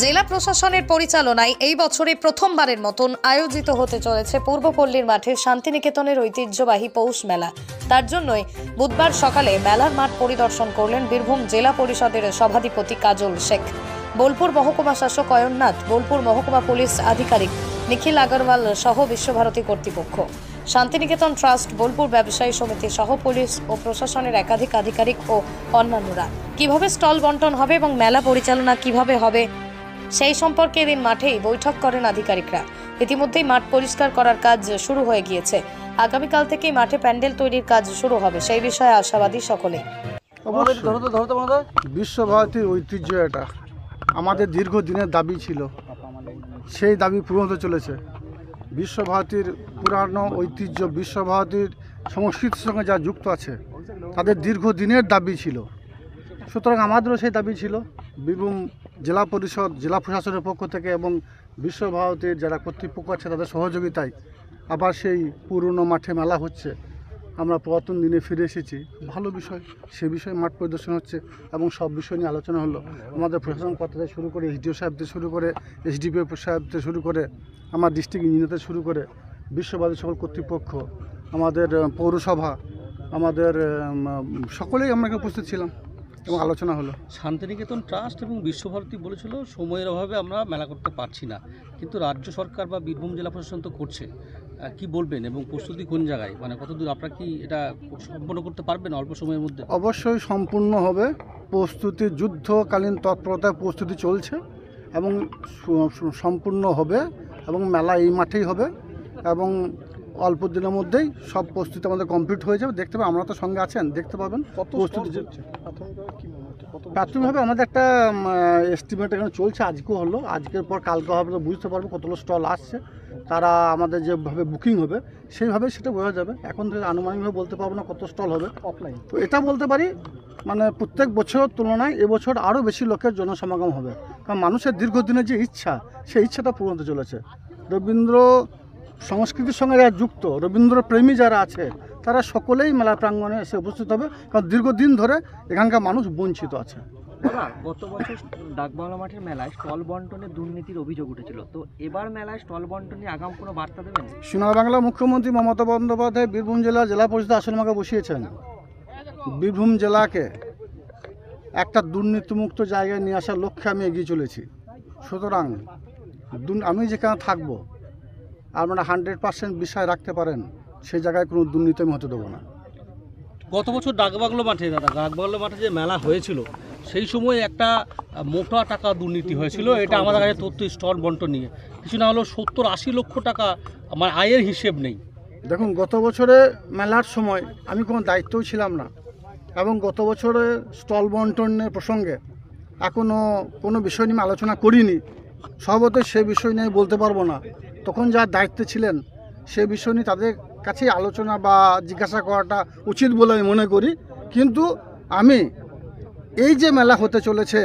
জেলা প্রশাসনের পরিচালনায় এই বছরে প্রথমবারের মতন আয়োজিত হতে চলেছে পূর্বপল্লীর মাঠে শান্তিনিকেতনের ঐতিহ্যবাহী পৌষ মেলা। তার জন্যই বুধবার সকালে মেলার মাঠ পরিদর্শন করলেন বীরভূম জেলা পরিষদের সভাধিপতি কাজল শেখ, বোলপুর মহকুমা শাসক অয়ননাথ, বোলপুর মহকুমা পুলিশ আধিকারিক নিখিল আগরওয়াল সহ বিশ্বভারতী কর্তৃপক্ষ, শান্তিনিকেতন ট্রাস্ট, বোলপুর ব্যবসায়ী সমিতি সহ পুলিশ ও প্রশাসনের একাধিক আধিকারিক ও অন্যান্যরা। কিভাবে স্টল বন্টন হবে এবং মেলা পরিচালনা কিভাবে হবে সেই সম্পর্কে এদিন মাঠেই বৈঠক করেন আধিকারিকরা। ইতিমধ্যেই মাঠ পরিষ্কার করার কাজ শুরু হয়ে গিয়েছে। আগামীকাল থেকেই মাঠে প্যান্ডেল তৈরির কাজ শুরু হবে, সেই বিষয়ে আশাবাদী সকলে। বিশ্বভারতীর ঐতিহ্য এটা আমাদের দীর্ঘদিনের দাবি ছিল, সেই দাবি পূরণ হতে চলেছে। বিশ্বভারতীর পুরানো ঐতিহ্য, বিশ্বভারতীর সংস্কৃতির সঙ্গে যা যুক্ত আছে তাদের দীর্ঘদিনের দাবি ছিল, সুতরাং আমাদেরও সেই দাবি ছিল। বীরভূম জেলা পরিষদ, জেলা প্রশাসনের পক্ষ থেকে এবং বিশ্বভারতীর যারা কর্তৃপক্ষ আছে তাদের সহযোগিতায় আবার সেই পুরনো মাঠে মেলা হচ্ছে। আমরা পুরাতন দিনে ফিরে এসেছি, ভালো বিষয়। সে বিষয়ে মাঠ পরিদর্শন হচ্ছে এবং সব বিষয় নিয়ে আলোচনা হলো। আমাদের প্রশাসন কর্তা থেকে শুরু করে এসডিও সাহেব থেকে শুরু করে এসডিপিও সাহেব থেকে শুরু করে আমার ডিস্ট্রিক্ট ইঞ্জিনিয়ার থেকে শুরু করে বিশ্বভারতী সকল কর্তৃপক্ষ, আমাদের পৌরসভা, আমাদের সকলেই আমরা উপস্থিত ছিলাম এবং আলোচনা হলো। শান্তিনিকেতন ট্রাস্ট এবং বিশ্বভারতী বলেছিল সময়ের অভাবে আমরা মেলা করতে পারছি না, কিন্তু রাজ্য সরকার বা বীরভূম জেলা প্রশাসন তো করছে। কি বলবেন এবং প্রস্তুতি কোন জায়গায়, মানে কতদূর আপনারা কি এটা সম্পন্ন করতে পারবেন অল্প সময়ের মধ্যে? অবশ্যই সম্পূর্ণ হবে। প্রস্তুতি, যুদ্ধকালীন তৎপরতায় প্রস্তুতি চলছে এবং সম্পূর্ণ হবে এবং মেলা এই মাঠেই হবে এবং অল্প দিনের মধ্যেই সব প্রস্তুতি আমাদের কমপ্লিট হয়ে যাবে। দেখতে পাবেন, আমরা তো সঙ্গে আছেন, দেখতে পাবেন প্রস্তুতি চলছে। প্রাথমিকভাবে আমাদের একটা এস্টিমেট এখানে চলছে, আজকেও হলো, আজকের পর কালকে হবে, তো বুঝতে পারবো কতগুলো স্টল আসছে, তারা আমাদের যেভাবে বুকিং হবে সেইভাবে সেটা বোঝা যাবে। এখন থেকে আনুমানিকভাবে বলতে পারবো না কত স্টল হবে অফলাইন। তো এটা বলতে পারি মানে প্রত্যেক বছরের তুলনায় এবছর আরও বেশি লোকের জনসমাগম হবে, কারণ মানুষের দীর্ঘদিনের যে ইচ্ছা, সেই ইচ্ছাটা পূরণ হতে চলেছে। রবীন্দ্র সংস্কৃতির সঙ্গে যারা যুক্ত, রবীন্দ্র প্রেমী যারা আছে, তারা সকলেই মেলা প্রাঙ্গণে এসে উপস্থিত হবে, কারণ দীর্ঘদিন ধরে এখানকার মানুষ বঞ্চিত আছে। গত বছর ডাকবাংলা মাঠের মেলায় স্টল বন্টনে দুর্নীতির অভিযোগ উঠেছিল, তো এবার মেলায় স্টল বন্টনে আগাম কোনো বার্তা দেবেন? সোনার বাংলা মুখ্যমন্ত্রী মমতা বন্দ্যোপাধ্যায় বীরভূম জেলা পরিষদ আসন আমাকে বসিয়েছেন। বীরভূম জেলাকে একটা দুর্নীতিমুক্ত জায়গায় নিয়ে আসার লক্ষ্যে আমি এগিয়ে চলেছি। সুতরাং আমি যেখানে থাকবো আপনারা 100% বিষয় রাখতে পারেন, সেই জায়গায় কোনো দুর্নীতি আমি হতে দেবো না। গত বছর ডাকবাংলো মাঠে ডাকবাংলো মাঠে যে মেলা হয়েছিল সেই সময় একটা মোটা টাকা দুর্নীতি হয়েছিল, এটা আমাদের কাছে তথ্য স্টল বন্টন নিয়ে কিছু না হলেও 70-80 লক্ষ টাকা আমার আয়ের হিসেব নেই। দেখুন, গত বছরে মেলার সময় আমি কোনো দায়িত্বও ছিলাম না এবং গত বছরে স্টল বন্টনের প্রসঙ্গে এখনও কোনো বিষয় নিয়ে আলোচনা করিনি। সর্বতই সে বিষয় নিয়ে বলতে পারবো না। তখন যার দায়িত্বে ছিলেন সে বিষয় নিয়ে তাদের কাছেই আলোচনা বা জিজ্ঞাসা করাটা উচিত বলে আমি মনে করি। কিন্তু আমি এই যে মেলা হতে চলেছে,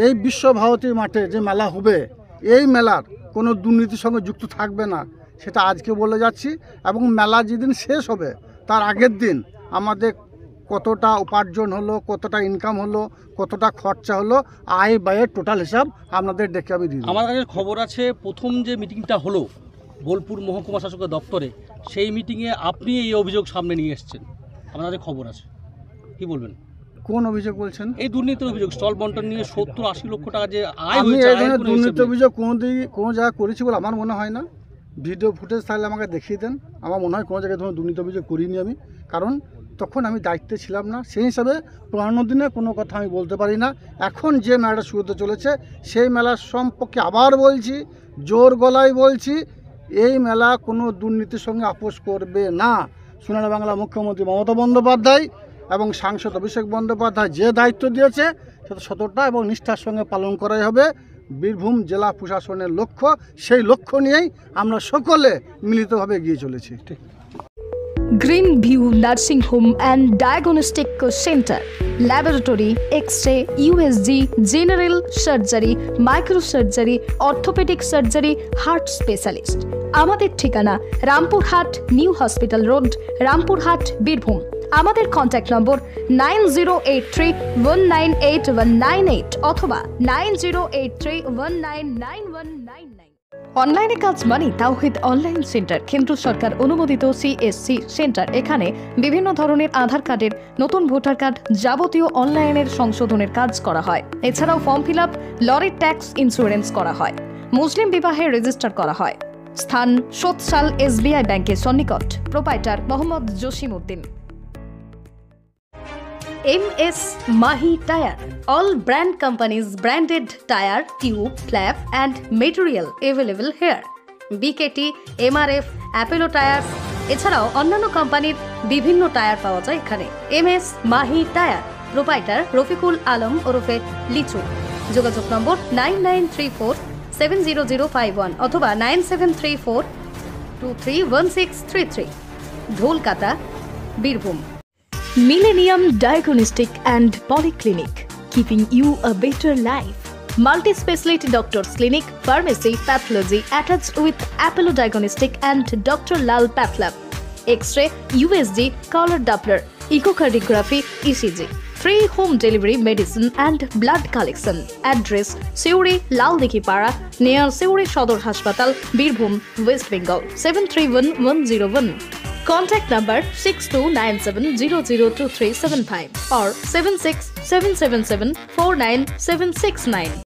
এই বিশ্বভারতীর মাঠে যে মেলা হবে, এই মেলার কোনো দুর্নীতির সঙ্গে যুক্ত থাকবে না, সেটা আজকে বলে যাচ্ছি। এবং মেলা যেদিন শেষ হবে তার আগের দিন আমাদের কতটা উপার্জন হলো, কতটা ইনকাম হলো, কতটা খরচা হলো, আয় ব্যয়ের টোটাল হিসাব আপনাদের ডেকে আমি দিই। আমার কাছে খবর আছে প্রথম যে মিটিংটা হলো বোলপুর মহকুমা শাসকের দপ্তরে, সেই মিটিংয়ে আপনি এই অভিযোগ সামনে নিয়ে এসেছেন, আমাদের খবর আছে। কি বলবেন? কোন অভিযোগ বলছেন? এই দুর্নীতির অভিযোগ, স্টল বন্টন নিয়ে 70-80 লক্ষ টাকা যে আয় আমি হয়েছে। এই ধরনের দুর্নীতি অভিযোগ কোনো জায়গায় করেছি বলে আমার মনে হয় না। ভিডিও ফুটেজ থাকলে আমাকে দেখিয়ে দেন। আমার মনে হয় কোনো জায়গায় ধরনের দুর্নীতি অভিযোগ করিনি আমি, কারণ তখন আমি দায়িত্বে ছিলাম না। সেই হিসাবে পুরানো দিনে কোনো কথা আমি বলতে পারি না। এখন যে মেলাটা শুরু হতে চলেছে সেই মেলার সম্পর্কে আবার বলছি, জোর গলায় বলছি, এই মেলা কোনো দুর্নীতির সঙ্গে আপোষ করবে না। সোনার বাংলা মুখ্যমন্ত্রী মমতা বন্দ্যোপাধ্যায় এবং সাংসদ অভিষেক বন্দ্যোপাধ্যায় যে দায়িত্ব দিয়েছে সেটা সততা এবং নিষ্ঠার সঙ্গে পালন করাই হবে বীরভূম জেলা প্রশাসনের লক্ষ্য। সেই লক্ষ্য নিয়েই আমরা সকলে মিলিতভাবে এগিয়ে চলেছি। Green view nursing home and diagnostic centre, laboratory, X-ray, USG, general surgery, microsurgery, orthopaedic surgery, heart specialist. আমাদের ঠিকানা Rampurhat new hospital road, Rampurhat, Birbhum. আমাদের কন্ট্যাক্ট নম্বর 9083198198 অথবা 9083199199। অনলাইনে কাজ মানে তাওহিদ অনলাইন সেন্টার, কেন্দ্র সরকার অনুমোদিত CSC সেন্টার। এখানে বিভিন্ন ধরনের আধার কার্ডের, নতুন ভোটার কার্ড, যাবতীয় অনলাইনের সংশোধনের কাজ করা হয়। এছাড়াও ফর্ম ফিল আপ, লরির ট্যাক্স ইন্স্যুরেন্স করা হয়, মুসলিম বিবাহে রেজিস্টার করা হয়। স্থান সোৎসাল SBI ব্যাংকের সন্নিকট। Proprietor Mohammad Jasim Uddin. MS Mahi Tire. All brand companies branded tire, tube, flap and material available here. BKT, MRF, Apollo Tires এছাড়াও অন্যান্য কোম্পানির বিভিন্ন টায়ার পাওয়া যায় এখানে। MS Mahi Tire, proprietor Rafiqul Alam ওরফে লিচু। যোগাযোগ নম্বর 99347005 অথবা 9734231633। Dholkata, Birbhum. Millennium Diagnostic and Polyclinic, keeping you a better life. Multi-speciality doctors clinic, pharmacy, pathology attached with Apollo Diagnostic and Dr. Lal Path Lab. X-ray, USG, color Doppler, echocardiography, ECG. Free home delivery medicine and blood collection. Address: Seuri, Laldikhipara, near Seuri Shodor Hospital, Birbhum, West Bengal 731101. Contact number 6297002375 or 76777497669.